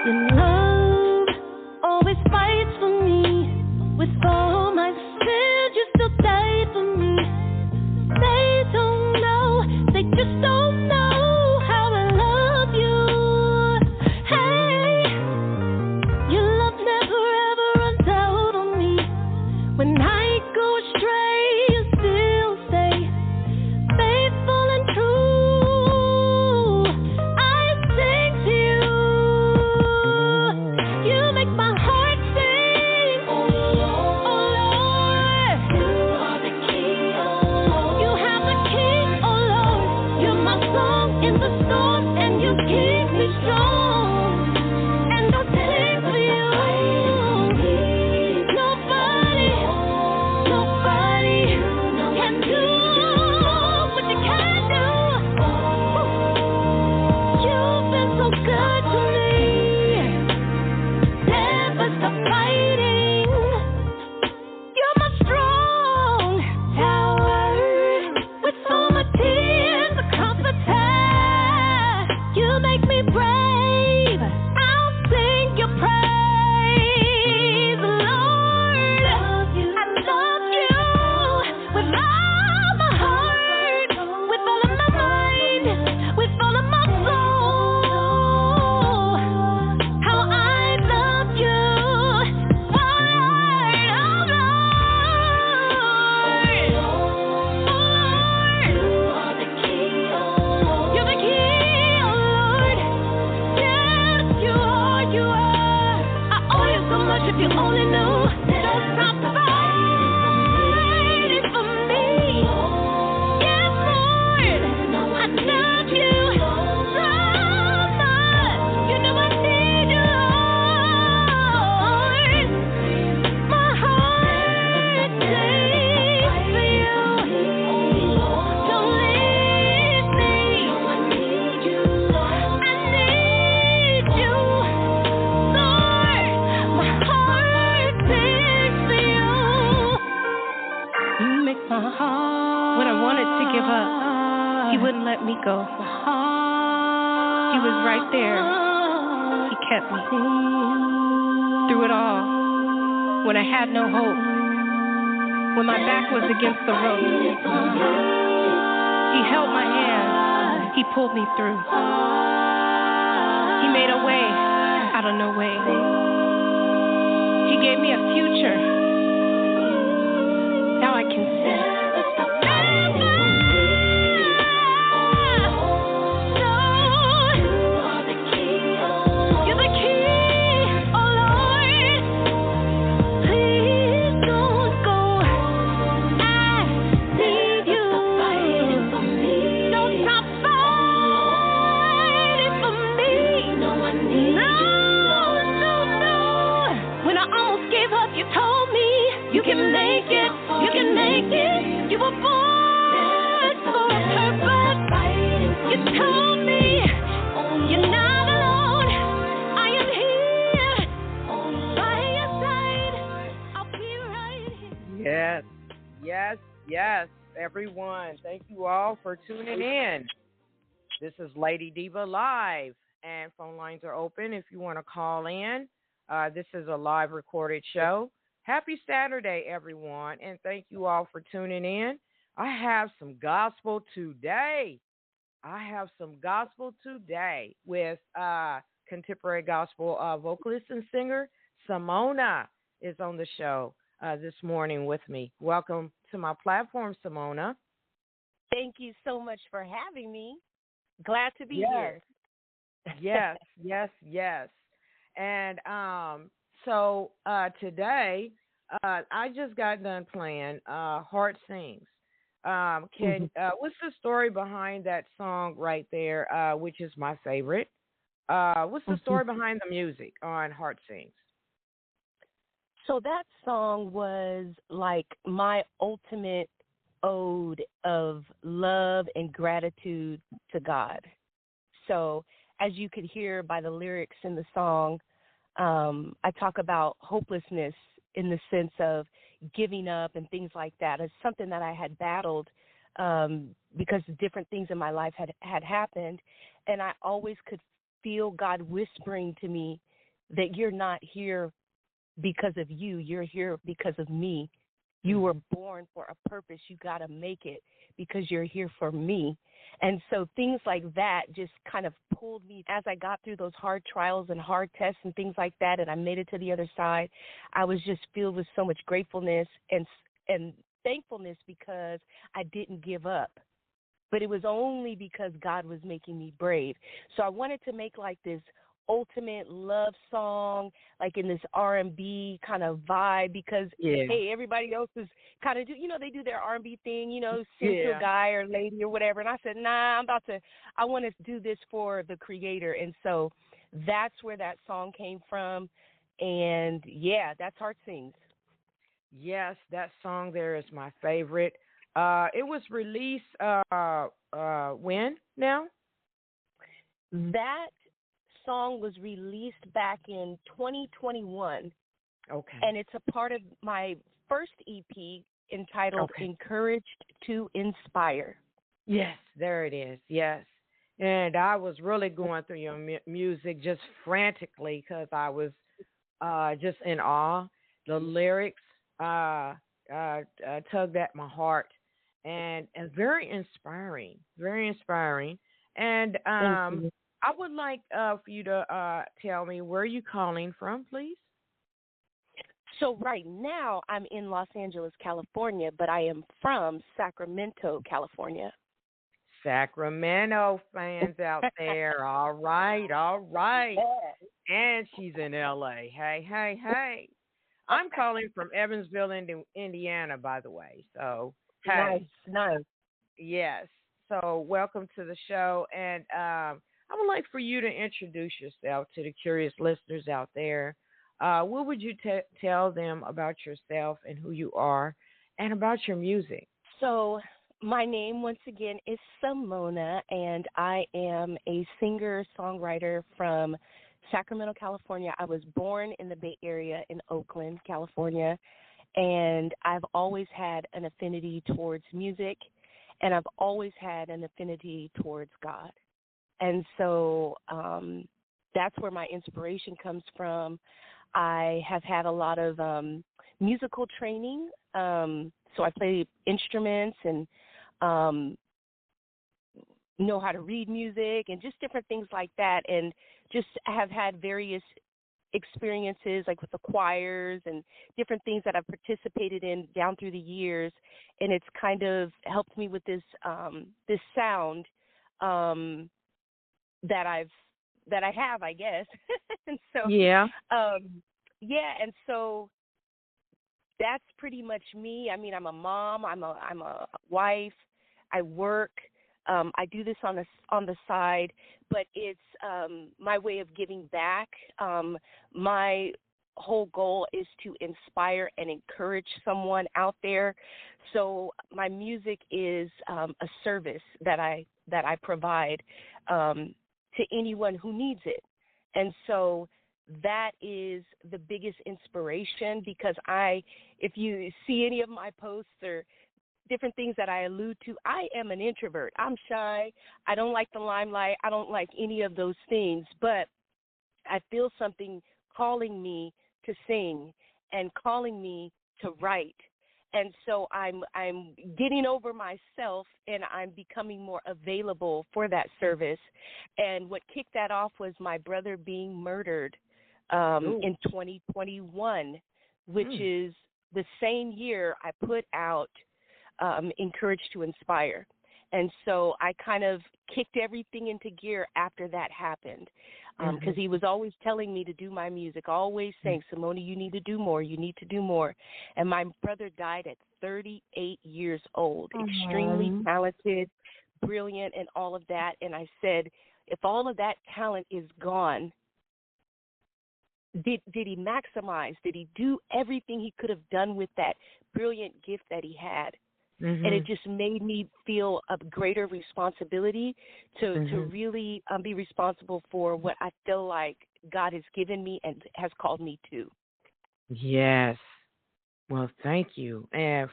Your love always fights for me. With all my sins, you still died for me. They don't know, they just don't know how I love you. Hey, your love never ever runs out on me. When I go astray, you still stay faithful and true. I sing to you. You make my heart sing. Oh Lord, you are the key. Oh, you have the key. Oh Lord, you're my song in the storm, and you keep me strong. And I'll sing for you. Nobody can do what you can do. You've been so good to me. Never stop fighting. You're my strong tower. With all my tears, a comforter. You make me brave. I'll sing your praise, Lord. I love you with all my heart, with all of my mind, with all of my soul. How I love you, oh Lord, oh Lord. You are the key, oh. You're the key, oh Lord. Yes, you are, you are. I owe you so much if you only knew. Don't stop fighting for me. Yes, Lord, I love you so much. You know I need you, Lord. My heart sings for you. Don't leave me. I need you, Lord. I need you, Lord. My heart sings for you. You make my heart. When I wanted to give up, he wouldn't let me go. He was right there. He kept me through it all. When I had no hope, when my back was against the rope, he held my hand. He pulled me through. He made a way out of no way. He gave me a future. Now I can see. You're the key, oh Lord. Please don't go. I need you. Don't stop fighting for me. No, I need you. No. When I almost gave up, you told me you can make it. You can make it. You were born for a purpose. You told me you're not alone. I am here by your side. I'll be right here. Yes, everyone. Thank you all for tuning in. This is Lady Diva Live, and phone lines are open if you want to call in. This is a live recorded show. Happy Saturday, everyone, and thank you all for tuning in. I have some gospel today. With contemporary gospel vocalist and singer Samona is on the show this morning with me. Welcome to my platform, Samona. Thank you so much for having me. Glad to be here. Yes. And so today, I just got done playing Heart Sings. What's the story behind that song right there, which is my favorite? What's the story behind the music on Heart Sings? So that song was like my ultimate ode of love and gratitude to God. So as you could hear by the lyrics in the song, I talk about hopelessness in the sense of giving up and things like that. It's something that I had battled because different things in my life had happened, and I always could feel God whispering to me, that you're not here because of you. You're here because of me. You were born for a purpose. You got to make it because you're here for me. And so things like that just kind of pulled me as I got through those hard trials and hard tests and things like that, and I made it to the other side. I was just filled with so much gratefulness and thankfulness because I didn't give up. But it was only because God was making me brave. So I wanted to make like this ultimate love song, like in this R&B kind of vibe, because hey, everybody else is kind of they do their R&B thing, sing to a guy or lady or whatever. And I said, nah, I want to do this for the Creator. And so that's where that song came from. And yeah, that's Heart Sings. Yes, that song there is my favorite. It was released when now? That song was released back in 2021. Okay. And it's a part of my first EP entitled Encouraged to Inspire. Yes, there it is. Yes. And I was really going through your music just frantically because I was just in awe. The lyrics tugged at my heart and very inspiring, very inspiring. And I would like for you to tell me where you calling from, please. So right now I'm in Los Angeles, California, but I am from Sacramento, California. Sacramento fans out there. All right, all right. And she's in L.A. Hey, hey, hey. I'm calling from Evansville, Indiana, by the way. So, hey. Nice. Yes. So, welcome to the show. And I would like for you to introduce yourself to the curious listeners out there. What would you tell them about yourself and who you are and about your music? So, my name, once again, is Samona, and I am a singer-songwriter from Sacramento, California. I was born in the Bay Area in Oakland, California, and I've always had an affinity towards music, and I've always had an affinity towards God. And so that's where my inspiration comes from. I have had a lot of musical training, so I play instruments and know how to read music and just different things like that, and just have had various experiences like with the choirs and different things that I've participated in down through the years, and it's kind of helped me with this this sound that I have, I guess. And so and so that's pretty much me. I mean, I'm a mom, I'm a wife, I work. I do this on the side, but it's my way of giving back. My whole goal is to inspire and encourage someone out there. So my music is a service that I provide to anyone who needs it. And so that is the biggest inspiration, because if you see any of my posts or different things that I allude to, I am an introvert. I'm shy. I don't like the limelight. I don't like any of those things, but I feel something calling me to sing and calling me to write. And so I'm getting over myself, and I'm becoming more available for that service. And what kicked that off was my brother being murdered in 2021, which is the same year I put out Encouraged to Inspire. And so I kind of kicked everything into gear after that happened, because he was always telling me to do my music, always saying, Samona, you need to do more, you need to do more. And my brother died at 38 years old, extremely talented, brilliant, and all of that. And I said, if all of that talent is gone, did he maximize? Did he do everything he could have done with that brilliant gift that he had? And it just made me feel a greater responsibility to really be responsible for what I feel like God has given me and has called me to. Yes. Well, thank you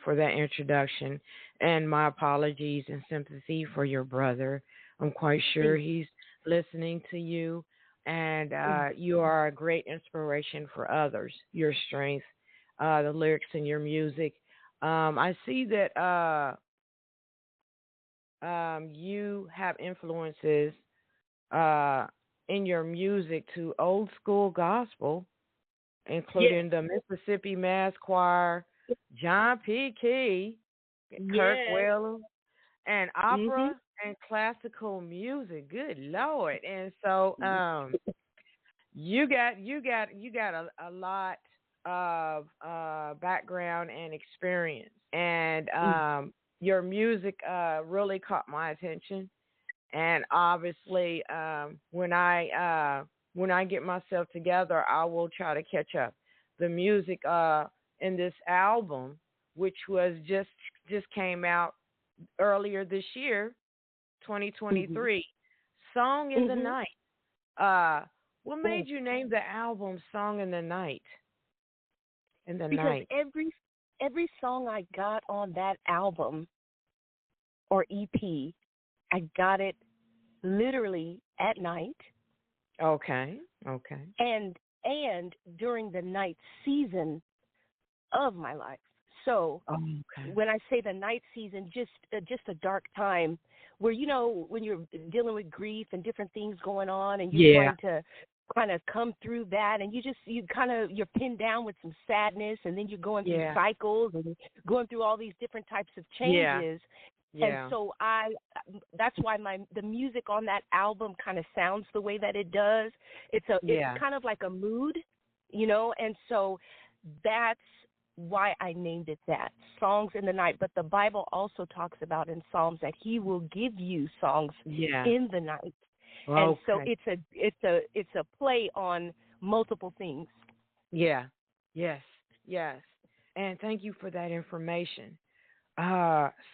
for that introduction, and my apologies and sympathy for your brother. I'm quite sure he's listening to you. and you are a great inspiration for others. Your strength, the lyrics in your music. I see that you have influences in your music to old school gospel, including the Mississippi Mass Choir, John P. Key, Kirk Whalum, and opera and classical music. Good Lord! And so you got a lot of background and experience, and your music really caught my attention. And obviously, when I get myself together, I will try to catch up. The music in this album, which was just came out earlier this year, 2023, Song in the Night. What made you name the album Song in the Night? Because every song I got on that album or EP, I got it literally at night. Okay. And during the night season of my life. So when I say the night season, just a dark time where, when you're dealing with grief and different things going on, and you're trying to kind of come through that, and you're pinned down with some sadness, and then you're going through cycles and going through all these different types of changes. And so that's why the music on that album kind of sounds the way that it does. It's kind of like a mood, and so that's why I named it that, Songs in the Night. But the Bible also talks about in Psalms that He will give you songs in the night. And so it's a play on multiple things. Yes. And thank you for that information.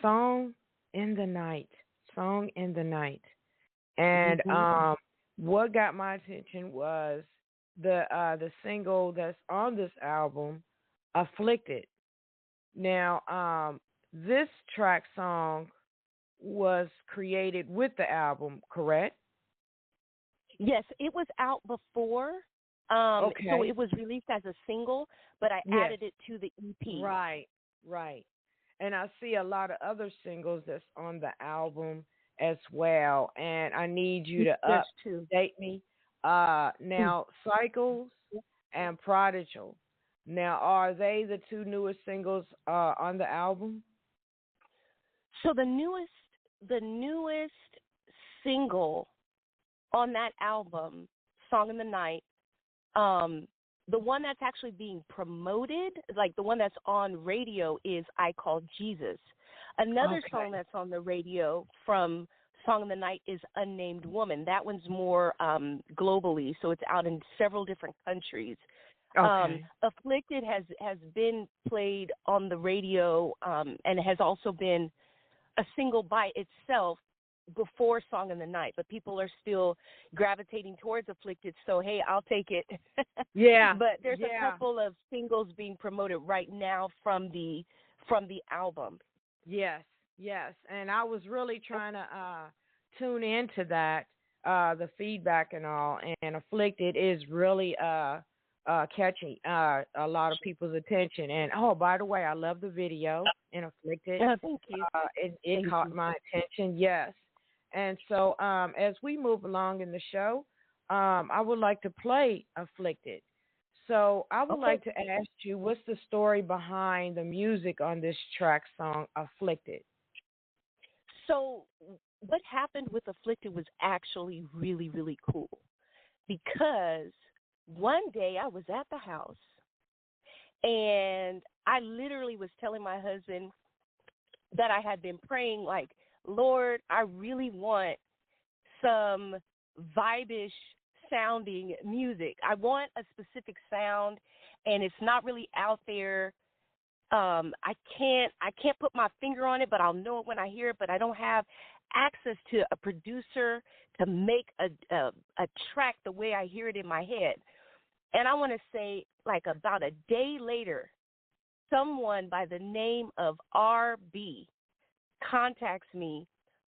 Song in the Night. And what got my attention was the single that's on this album, Afflicted. Now, this track song was created with the album, correct? Yes, it was out before. So it was released as a single, but I added it to the EP. Right. And I see a lot of other singles that's on the album as well. And I need you to update me. Now, Cycles and Prodigal. Now, are they the two newest singles on the album? So the newest single on that album, Song in the Night, the one that's actually being promoted, like the one that's on radio, is I Call Jesus. Another song that's on the radio from Song in the Night is Unnamed Woman. That one's more globally, so it's out in several different countries. Afflicted has been played on the radio and has also been a single by itself before Song in the Night, but people are still gravitating towards Afflicted, so hey, I'll take it. But there's a couple of singles being promoted right now from the album. Yes, and I was really trying to tune into that, the feedback and all, and Afflicted is really catching a lot of people's attention. And by the way, I love the video in Afflicted. Thank you. It caught my attention. Yes. And so as we move along in the show, I would like to play Afflicted. So I would like to ask you, what's the story behind the music on this track song, Afflicted? So what happened with Afflicted was actually really, really cool, because one day I was at the house and I literally was telling my husband that I had been praying, like, Lord, I really want some vibe-ish sounding music. I want a specific sound, and it's not really out there. I can't put my finger on it, but I'll know it when I hear it. But I don't have access to a producer to make a track the way I hear it in my head. And I want to say, like, about a day later, someone by the name of RB contacts me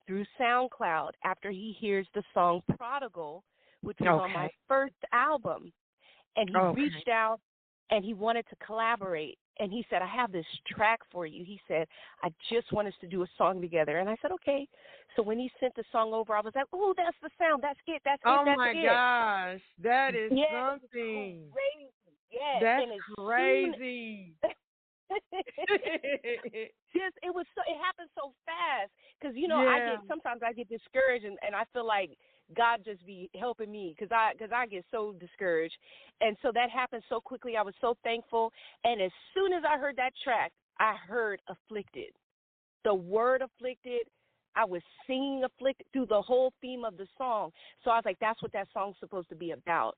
through SoundCloud after he hears the song Prodigal which was on my first album. And he reached out and he wanted to collaborate. And he said, I have this track for you. He said, I just want us to do a song together. And I said, okay. So when he sent the song over, I was like, oh, that's the sound. That's it. That's it. Oh, that's my it. gosh. That is It something. was crazy. Yes. That's crazy. It happened so fast because sometimes I get discouraged and I feel like God just be helping me because I get so discouraged, and so that happened so quickly. I was so thankful, and as soon as I heard that track, I heard Afflicted, the word Afflicted. I was singing Afflicted through the whole theme of the song, so I was like, that's what that song's supposed to be about,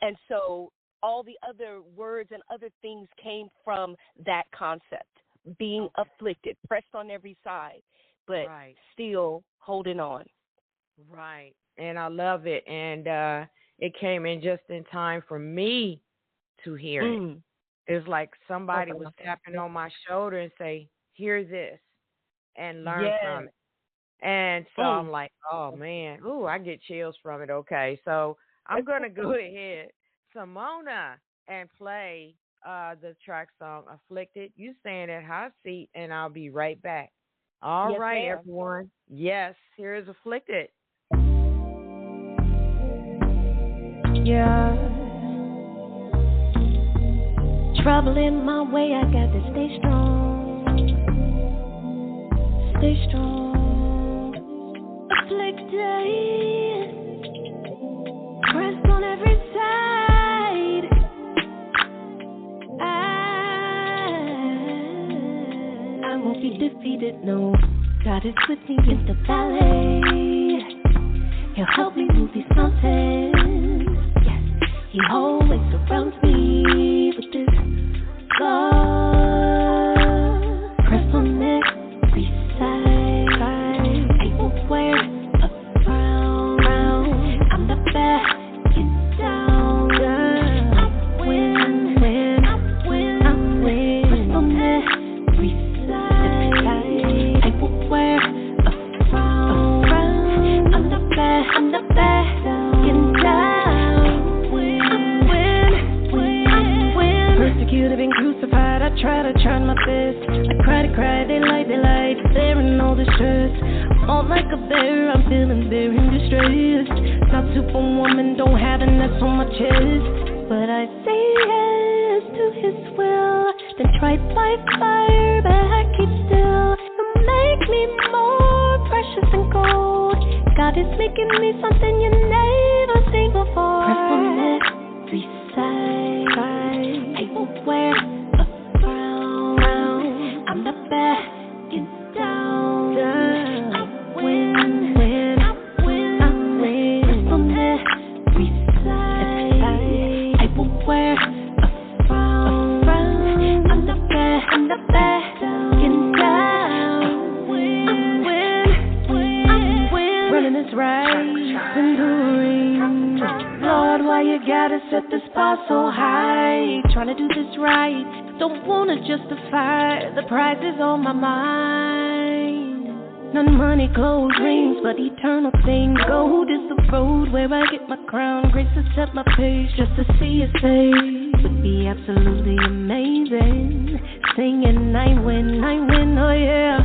and so all the other words and other things came from that concept, being afflicted, pressed on every side, but still holding on. Right. And I love it. And it came in just in time for me to hear it. It's like somebody was tapping on my shoulder and say, hear this and learn from it. And so I'm like, oh, man. Ooh, I get chills from it. Okay. So I'm going to go ahead, Samona, and play the track song Afflicted. You stay in that hot seat, and I'll be right back. All right, everyone. Yes, here is Afflicted. Yeah. Trouble in my way, I got to stay strong. Stay strong. Afflicted. Pressed on every side. I won't be defeated, no. God is with me in the valley. He'll help me move these mountains. Yes, He always surrounds me with His love. Press on every side. I won't wear a frown. I'm not backing down. I win. Press on every side. I won't wear a frown. I'm not backing down. Persecuted and crucified, I try to try my best. I cry, they light, there in all the stress. All like a bear, I'm feeling very distressed. Not superwoman, don't have an S on my chest. But I say yes to His will. Then tried by fire, but I keep still. You make me more precious than gold. God is making me something you never seen before. Press on every side. I won't wear a frown. I'm not backing down. I win. Press on every side. I won't wear a frown. I'm not backing down. Running this race, enduring. Lord, why you gotta set this bar so high? Trying to do this right, don't wanna justify. The price is on my mind. Not money, clothes, rings, but eternal things. Gold is the road where I get my crown. Grace to set my pace, just to see His face would be absolutely amazing. Singing, I win, oh yeah.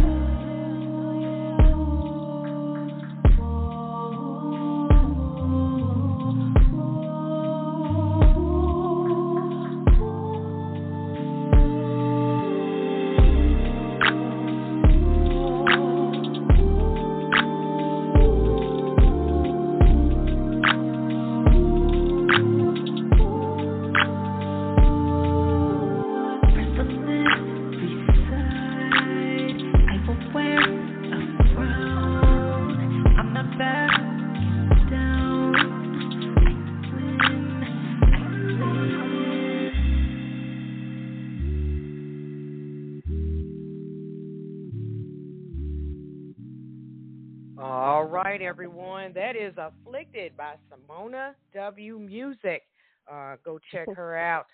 All right, everyone. That is Afflicted by Samona W. Music. Go check her out.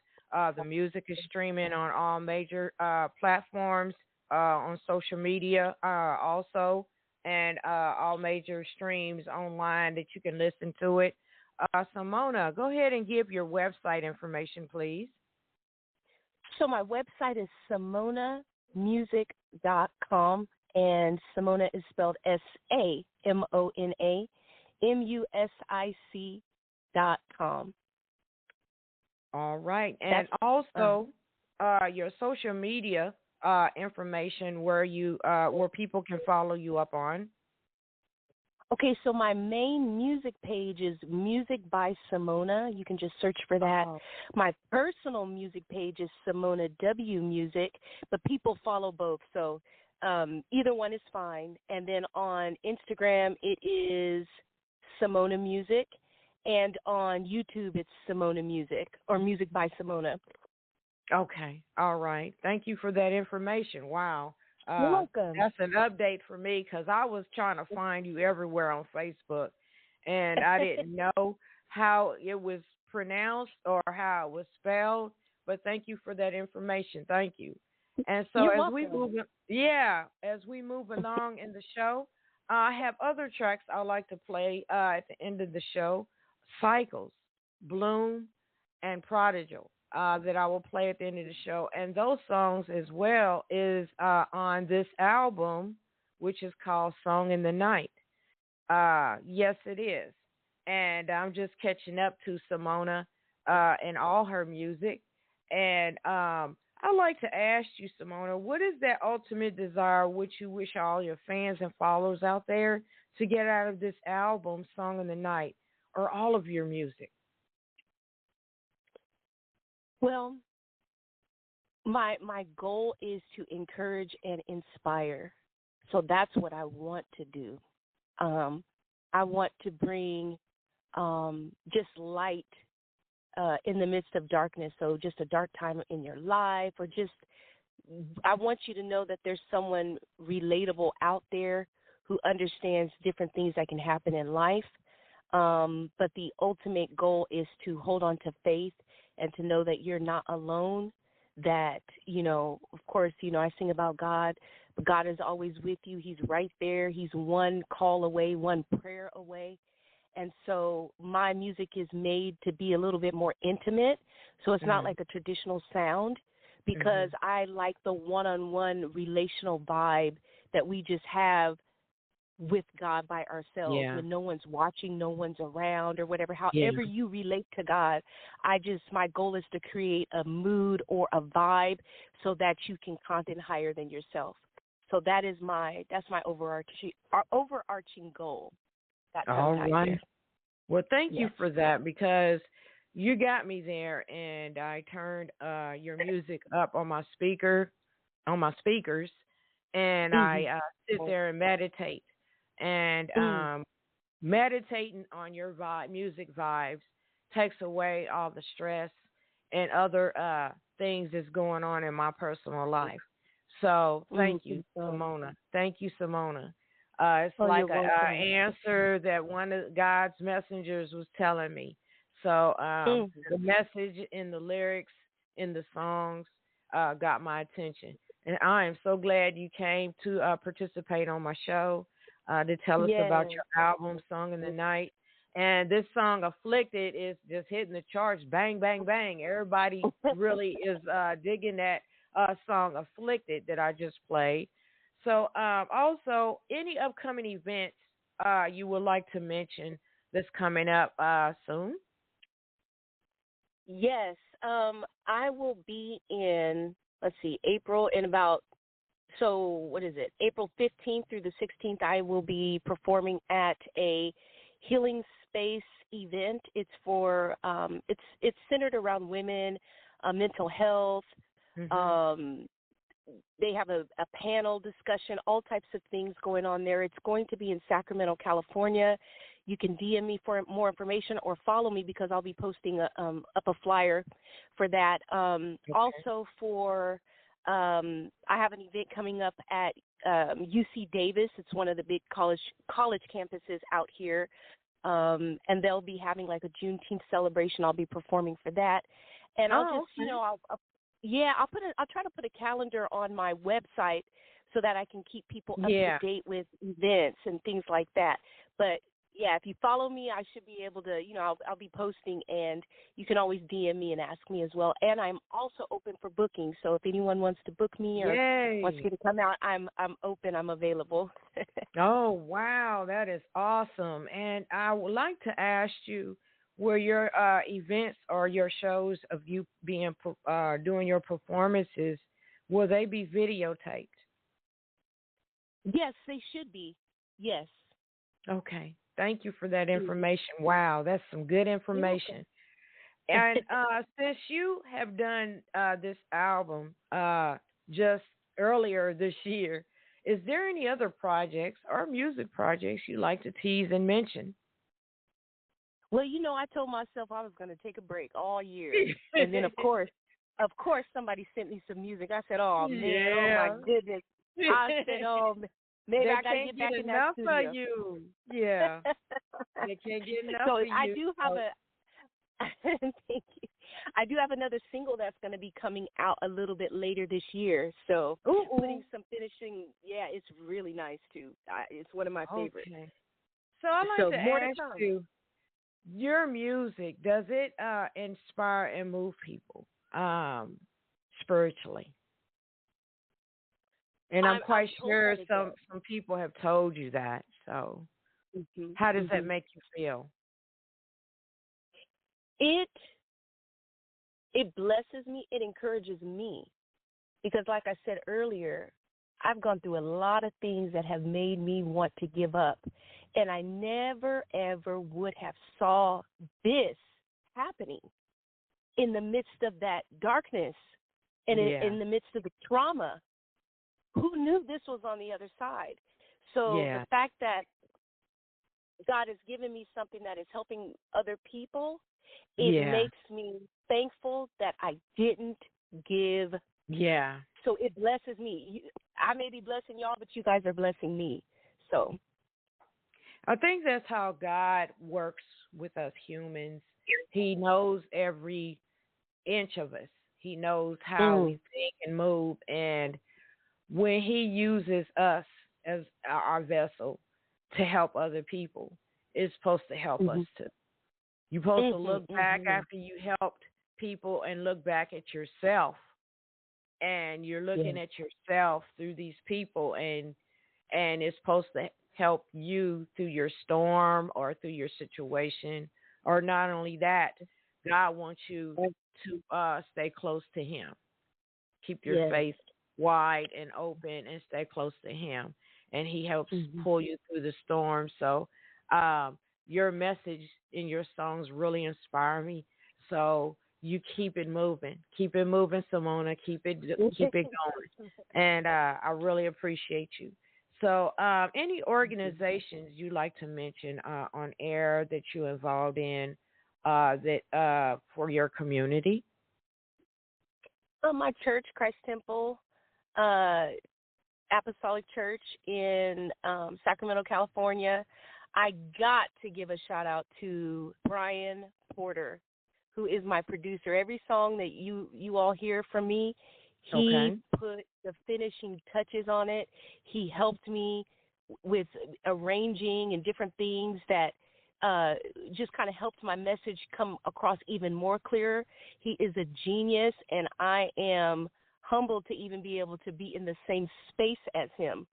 The music is streaming on all major platforms, on social media also, and all major streams online that you can listen to it. Samona, go ahead and give your website information, please. So my website is samonamusic.com, and Samona is spelled SAMONAMUSIC.com. All right. And also your social media information where where people can follow you up on. Okay, so my main music page is Music by Samona. You can just search for that. Oh. My personal music page is Samona W Music, but people follow both, so either one is fine. And then on Instagram, it is Samona Music, and on YouTube, it's Samona Music, or Music by Samona. Okay. All right. Thank you for that information. Wow. You're welcome. That's an update for me because I was trying to find you everywhere on Facebook, and I didn't know how it was pronounced or how it was spelled. But thank you for that information. Thank you. And so You're as welcome. we move along in the show, I have other tracks I like to play at the end of the show: Cycles, Bloom, and Prodigal. That I will play at the end of the show. And those songs as well is on this album, which is called Song in the Night. Yes, it is. And I'm just catching up to Samona and all her music. And I'd like to ask you, Samona, what is that ultimate desire which you wish all your fans and followers out there to get out of this album, Song in the Night, or all of your music? Well, my goal is to encourage and inspire. So that's what I want to do. I want to bring just light in the midst of darkness. So just a dark time in your life, or just I want you to know that there's someone relatable out there who understands different things that can happen in life. But the ultimate goal is to hold on to faith and to know that you're not alone, that, of course, I sing about God, but God is always with you. He's right there. He's one call away, one prayer away. And so my music is made to be a little bit more intimate. So it's not like a traditional sound, because I like the one-on-one relational vibe that we just have with God by ourselves, when no one's watching, no one's around, or whatever. However you relate to God, my goal is to create a mood or a vibe so that you can content higher than yourself. So that's my overarching goal. All right. Well, thank you for that, because you got me there, and I turned your music up on my speakers, and I sit there and meditate. And meditating on your music vibes takes away all the stress and other things that's going on in my personal life. So thank you, Samona. Thank you, Samona. It's like an answer that one of God's messengers was telling me. So the message in the lyrics, in the songs, got my attention. And I am so glad you came to participate on my show. To tell us about your album, Song in the Night. And this song, Afflicted, is just hitting the charts. Bang, bang, bang. Everybody really is digging that song, Afflicted, that I just played. So also, any upcoming events you would like to mention that's coming up soon? Yes. I will be in, April in about, April 15th through the 16th, I will be performing at a healing space event. It's for, it's centered around women, mental health. They have a panel discussion, all types of things going on there. It's going to be in Sacramento, California. You can DM me for more information or follow me, because I'll be posting up a flyer for that. Also for, I have an event coming up at UC Davis. It's one of the big college campuses out here, and they'll be having like a Juneteenth celebration. I'll be performing for that, and I'll try to put a calendar on my website so that I can keep people up to date with events and things like that. But yeah, if you follow me, I should be able to, I'll be posting, and you can always DM me and ask me as well. And I'm also open for booking. So if anyone wants to book me or wants me to come out, I'm open. I'm available. Oh, wow. That is awesome. And I would like to ask you, were your events or your shows of you being doing your performances, will they be videotaped? Yes, they should be. Yes. Okay. Thank you for that information. Wow, that's some good information. And since you have done this album just earlier this year, is there any other projects or music projects you'd like to tease and mention? Well, I told myself I was going to take a break all year. And then, of course, somebody sent me some music. I said, oh, man, oh, my goodness. I said, oh, maybe I got to get back in that studio. Enough of you. Yeah. They can't get enough so of you. I do have thank you. I do have another single that's going to be coming out a little bit later this year. So putting some finishing, it's really nice, too. It's one of my favorites. Okay. So I'd like to ask you, your music, does it inspire and move people spiritually? And I'm quite sure some people have told you that. So how does that make you feel? It blesses me. It encourages me. Because like I said earlier, I've gone through a lot of things that have made me want to give up. And I never, ever would have saw this happening in the midst of that darkness and in the midst of the trauma. Who knew this was on the other side? So the fact that God has given me something that is helping other people, it makes me thankful that I didn't give. Yeah. So it blesses me. I may be blessing y'all, but you guys are blessing me. So I think that's how God works with us humans. He knows every inch of us. He knows how we think and move. And when he uses us as our vessel to help other people, it's supposed to help us too. You're supposed to look back after you helped people and look back at yourself. And you're looking at yourself through these people, and it's supposed to help you through your storm or through your situation. Or not only that, God wants you to stay close to him. Keep your faith wide and open and stay close to him. And he helps pull you through the storm. So your message in your songs really inspire me. So you keep it moving. Keep it moving, Samona. Keep it going. And I really appreciate you. So any organizations you like to mention on air that you're involved in that for your community? My church, Christ Temple, Apostolic Church in Sacramento, California. I got to give a shout out to Brian Porter, who is my producer. Every song that you all hear from me, he put the finishing touches on it. He helped me with arranging and different things that just kind of helped my message come across even more clearer. He is a genius, and I am humbled to even be able to be in the same space as him.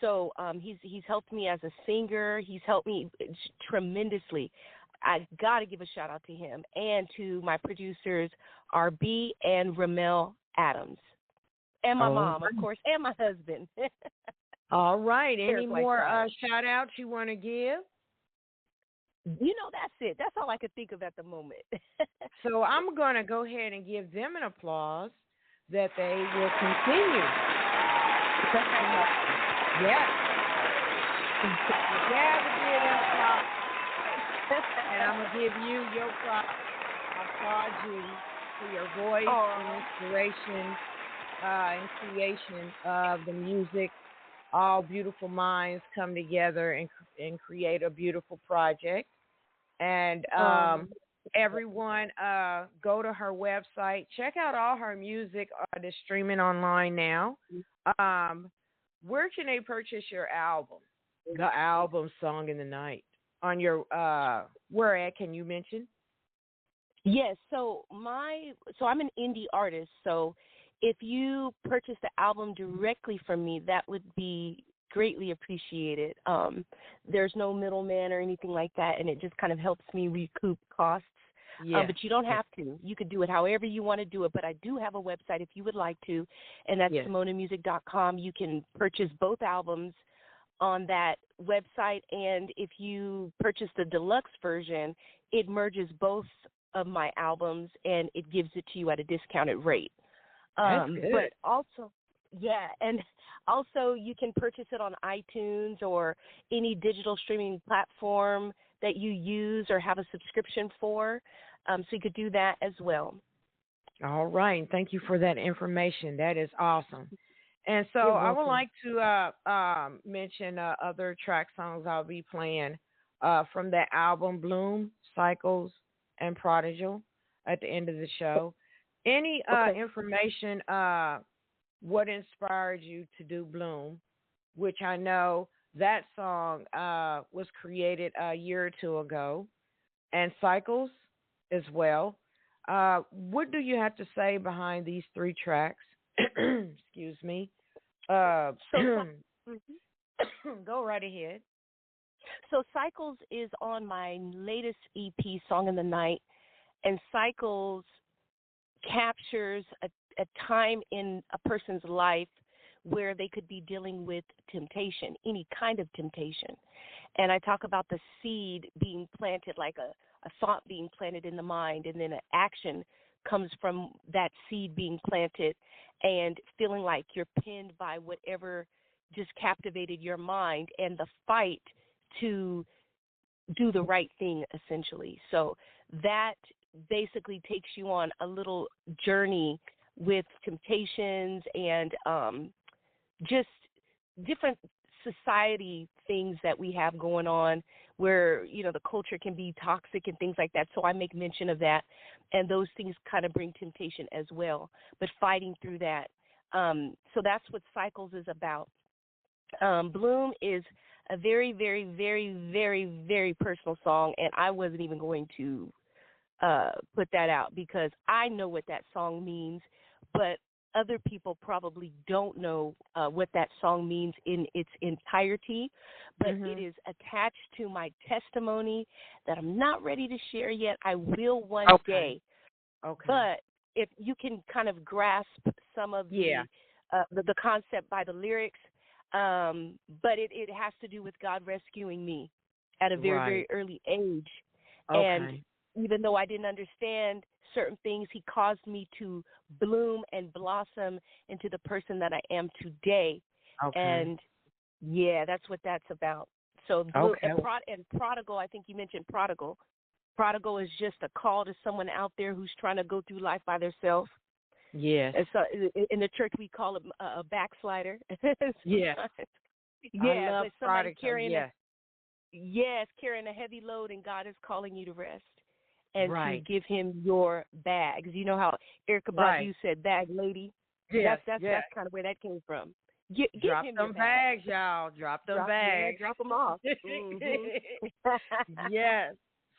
So he's helped me as a singer. He's helped me tremendously. I got to give a shout out to him and to my producers, RB and Ramel Adams, and my mom, of course, and my husband. All right. Any more shout outs you want to give? That's it. That's all I could think of at the moment. So I'm going to go ahead and give them an applause that they will continue. Yes. And I'm going to give you your props. I applaud you for your voice and inspiration and creation of the music. All beautiful minds come together and create a beautiful project. And everyone, go to her website. Check out all her music that's streaming online now. Where can they purchase your album? The album, Song in the Night. on your where at? Can you mention? Yes, so I'm an indie artist, so if you purchase the album directly from me, that would be greatly appreciated. There's no middleman or anything like that, and it just kind of helps me recoup costs. Yeah. But you don't have to. You could do it however you want to do it. But I do have a website if you would like to, and that's SamonaMusic.com. You can purchase both albums on that website, and if you purchase the deluxe version, it merges both of my albums, and it gives it to you at a discounted rate. That's good. But also, and also you can purchase it on iTunes or any digital streaming platform that you use or have a subscription for. So you could do that as well. All right. Thank you for that information. That is awesome. And so I would like to mention other track songs I'll be playing from that album, Bloom, Cycles, and Prodigal, at the end of the show. Any information, what inspired you to do Bloom, which I know that song was created a year or two ago, and Cycles as well. What do you have to say behind these three tracks? Excuse me. Go right ahead. So Cycles is on my latest EP, Song in the Night, and Cycles captures a time in a person's life where they could be dealing with temptation, any kind of temptation. And I talk about the seed being planted, like a thought being planted in the mind, and then an action comes from that seed being planted, and feeling like you're pinned by whatever just captivated your mind, and the fight to do the right thing, essentially. So that basically takes you on a little journey with temptations and just different society things that we have going on where, the culture can be toxic and things like that. So I make mention of that, and those things kind of bring temptation as well, but fighting through that. So that's what Cycles is about. Bloom is a very, very, very, very, very personal song, and I wasn't even going to put that out because I know what that song means, but other people probably don't know what that song means in its entirety, but it is attached to my testimony that I'm not ready to share yet. I will one day. Okay. But if you can kind of grasp some of the concept by the lyrics, but it has to do with God rescuing me at a very, very early age. Okay. And even though I didn't understand certain things, he caused me to bloom and blossom into the person that I am today. Okay. And, that's what that's about. So, and prodigal, I think you mentioned prodigal. Prodigal is just a call to someone out there who's trying to go through life by themselves. Yes. And so in the church, we call it a backslider. Yeah. I love prodigal. Carrying carrying a heavy load, and God is calling you to rest and to give him your bags. You know how Erykah Badu said, "Bag lady." Yes, that's kind of where that came from. Drop them bags, y'all. Drop them bags. Drop them off. Yes.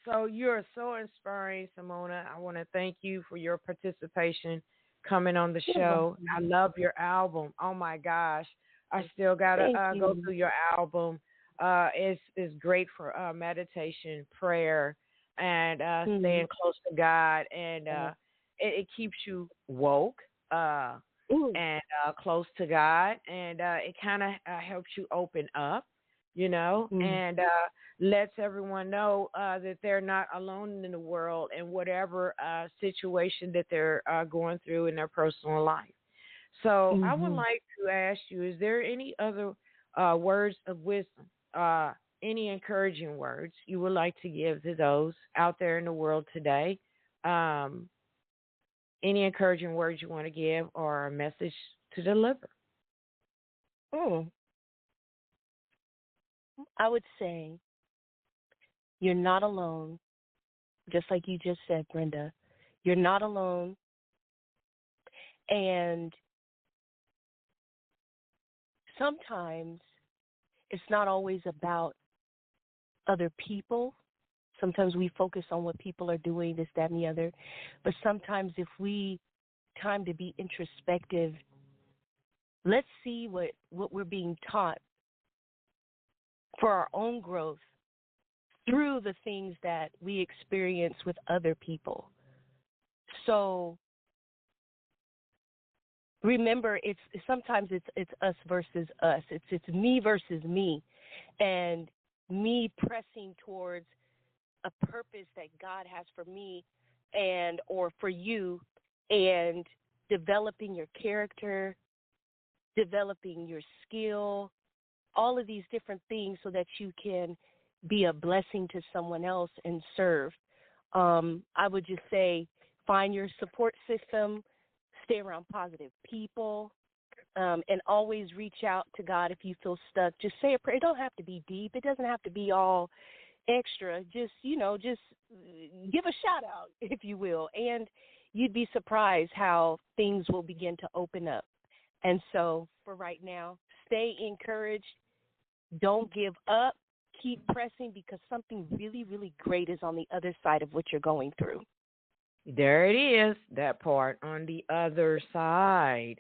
So you're so inspiring, Samona. I want to thank you for your participation coming on the show. I love your album. Oh my gosh. I still gotta go through your album. It's great for meditation, prayer, and staying close to God, and it keeps you woke and close to God, and it kind of helps you open up, and lets everyone know that they're not alone in the world in whatever situation that they're going through in their personal life. So I would like to ask you, is there any other words of wisdom, any encouraging words you would like to give to those out there in the world today? Any encouraging words you want to give or a message to deliver? I would say you're not alone, just like you just said, Brenda. You're not alone, and sometimes it's not always about other people. Sometimes we focus on what people are doing, this, that, and the other. But sometimes if we time to be introspective, let's see what we're being taught for our own growth through the things that we experience with other people. So remember, sometimes it's us versus us. It's me versus me, and me pressing towards a purpose that God has for me and or for you, and developing your character, developing your skill, all of these different things so that you can be a blessing to someone else and serve. I would just say find your support system, stay around positive people, and always reach out to God if you feel stuck. Just say a prayer. It don't have to be deep. It doesn't have to be all extra. Just give a shout out, if you will, and you'd be surprised how things will begin to open up. And so for right now, stay encouraged. Don't give up. Keep pressing, because something really, really great is on the other side of what you're going through. There it is, that part, on the other side.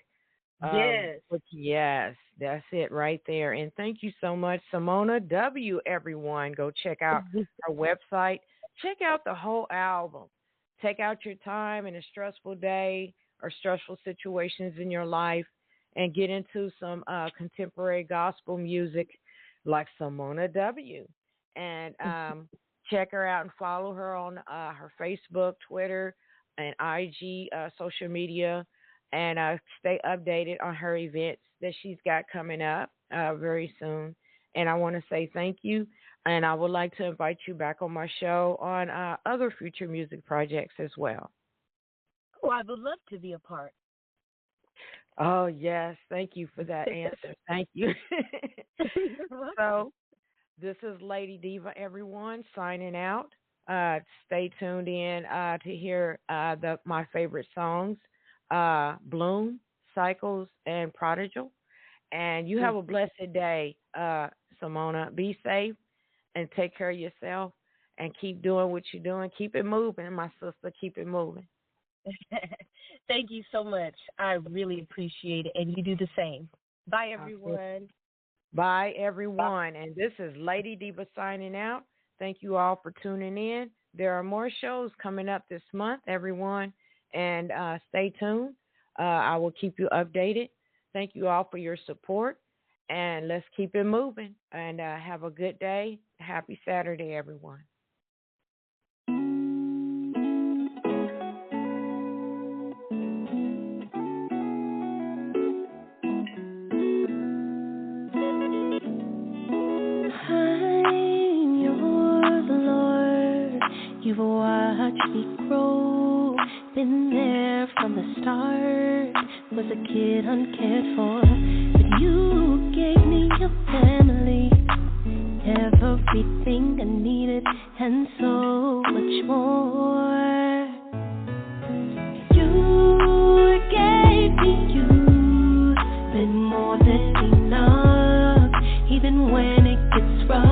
Yes. Yes, that's it right there. And thank you so much, Samona W., everyone. Go check out our website. Check out the whole album. Take out your time in a stressful day or stressful situations in your life and get into some contemporary gospel music like Samona W. And check her out and follow her on her Facebook, Twitter, and IG social media, and stay updated on her events that she's got coming up very soon. And I want to say thank you, and I would like to invite you back on my show on other future music projects as well. Oh, I would love to be a part. Oh, yes. Thank you for that answer. Thank you. So this is Lady Diva, everyone, signing out. Stay tuned in to hear my favorite songs, Bloom, Cycles, and Prodigal. And you have a blessed day, Samona. Be safe and take care of yourself and keep doing what you're doing. Keep it moving, my sister. Keep it moving. Thank you so much. I really appreciate it, and you do the same. Bye, everyone. Bye, everyone. And this is Lady Diva signing out. Thank you all for tuning in. There are more shows coming up this month, everyone, and stay tuned. I will keep you updated. Thank you all for your support, and let's keep it moving. And have a good day. Happy Saturday, everyone. You've watched me grow, been there from the start, was a kid uncared for, but you gave me your family, everything I needed, and so much more. You gave me you, been more than enough, even when it gets rough.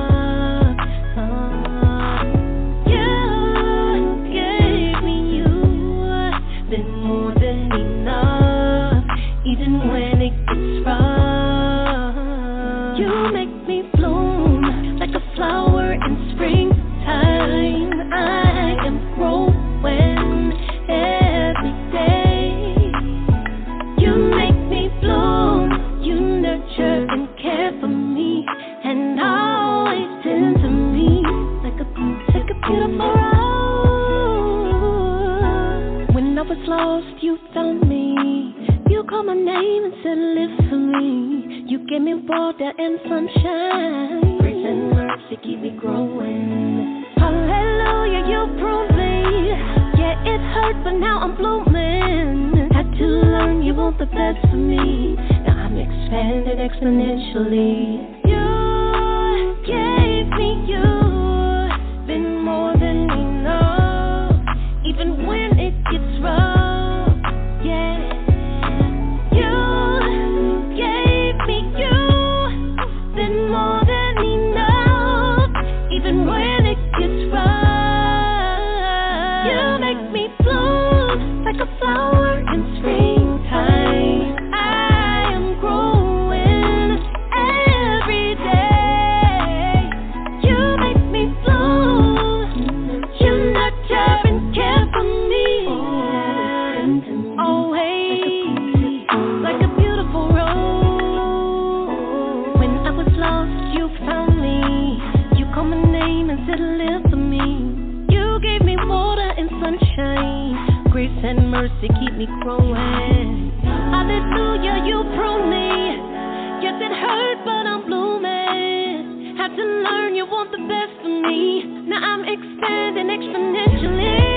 When it gets rough, you make me bloom like a flower in springtime. I am growing every day. You make me bloom, you nurture and care for me, and always tend to me like a beautiful rose. When I was lost, you found me. You called my name and said, live for me. You gave me water and sunshine. Grace and mercy keep me growing. Hallelujah, you proved me. Yeah, it hurt, but now I'm blooming. Had to learn you want the best for me. Now I'm expanding exponentially. You gave me you. Been more than enough. Even when it gets rough. More than enough, even and mercy keep me growing. Hallelujah, you prune me. Yes, it hurt, but I'm blooming. Had to learn you want the best for me. Now I'm expanding exponentially.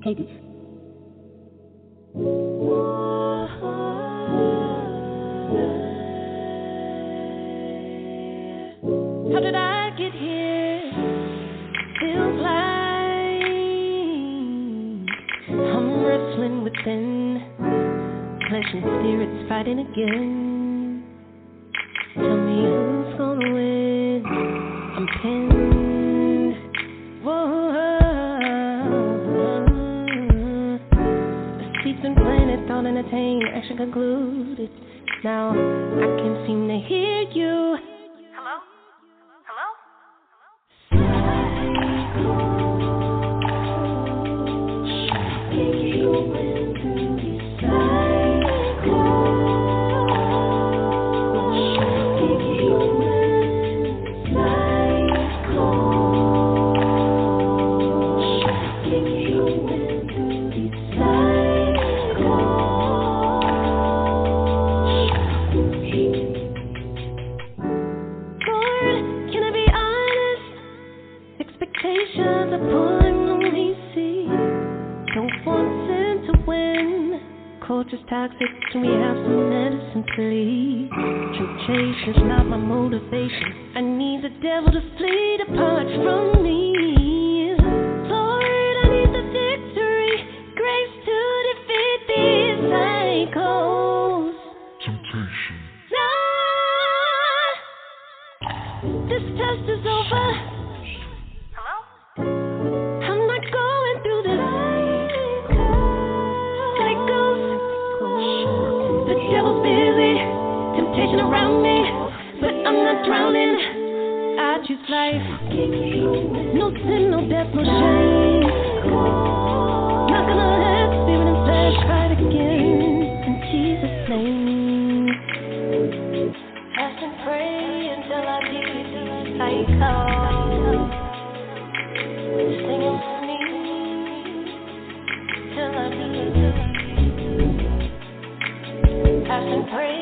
Katie. How did I get here? Feels like I'm wrestling within. Flesh and spirits fighting again. Tell me who's gonna win. I'm pinned. Whoa. Been planted, thought entertained, action concluded. Now I can't seem to hear you. Hello? Hello? Culture's toxic, can we have some medicine, please? Temptation's not my motivation. I need the devil to flee, depart from me. Lord, I need the victory, grace to defeat these cycles. Temptation. Nah, this test is over. Hello? I'm not going through this. The devil's busy, temptation around me, but I'm not drowning. I choose life, no sin, no death, no shame. Not gonna let spirit and flesh fight again. In Jesus' name, fast and pray until I beat these cycles. Sing with me till I beat. Fast and pray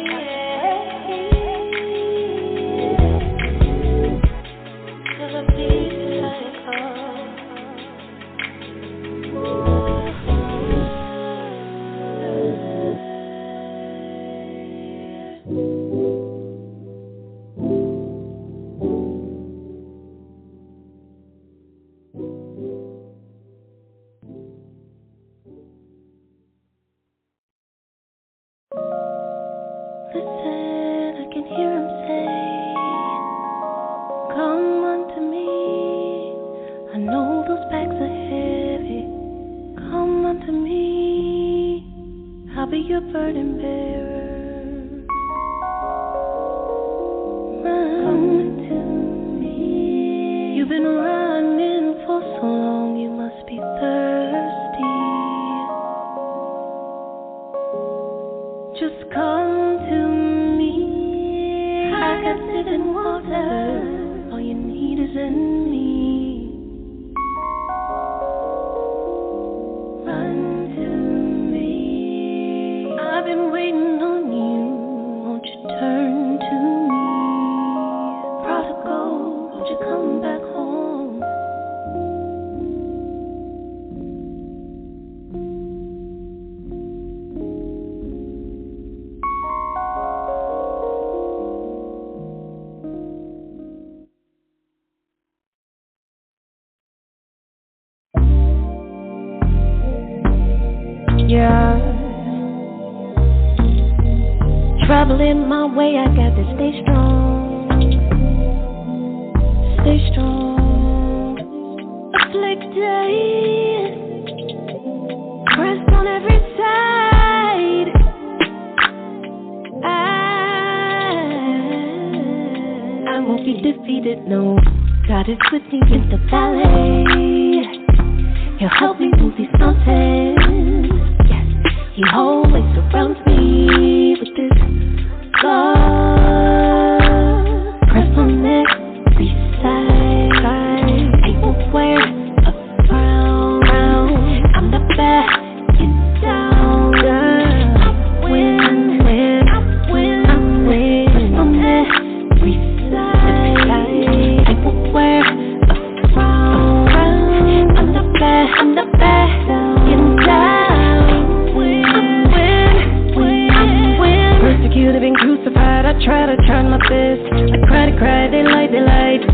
till I beat the cycle. Listen, I can hear him say, come unto me. I know those bags are heavy. Come unto me. I'll be your burden bearer. Run to me. You've been running for so long, you must be thirsty. Just come to me. I got living water. All you need is in me. Run to me. I've been waiting on you. Won't you turn to me? Prodigal, won't you come back home? Yeah. Trouble in my way, I got to stay strong. Stay strong. Afflicted. Pressed on every side. needed. No, God is with me in the valley. He'll help me move these mountains. Yes, He always surrounds me with His love. Press on every side. I won't wear a frown. I'm the best. Try my best. I cry, they light,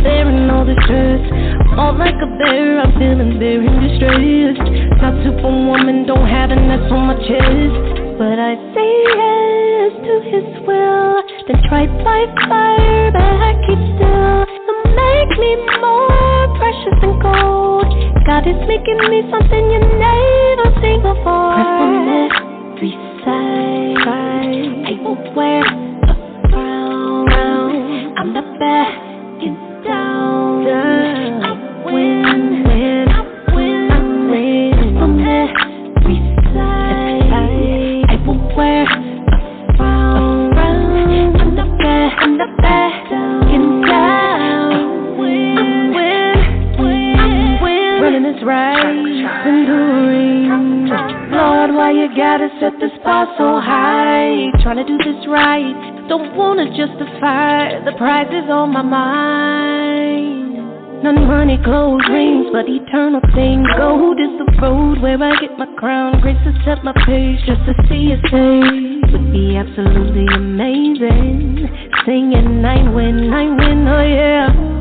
bearing all the stress. All like a bear, I'm feeling very distressed. Not superwoman, don't have an S on my chest. But I say yes to His will. Then tried by fire, but I keep still. To make me more precious than gold. God is making me something you never seen before. Press on every side. I won't wear I'm the backing down. I win. From every side. I will wear a frown. I'm the backing down. Win. Running this race, enduring. Lord, why you gotta set this bar so high? Trying to do this right. Don't wanna justify, the price is on my mind. None money, clothes, rings, but eternal things. Gold is the road where I get my crown. Grace to set my pace just to see His face. Would be absolutely amazing. Singing, I win, oh yeah.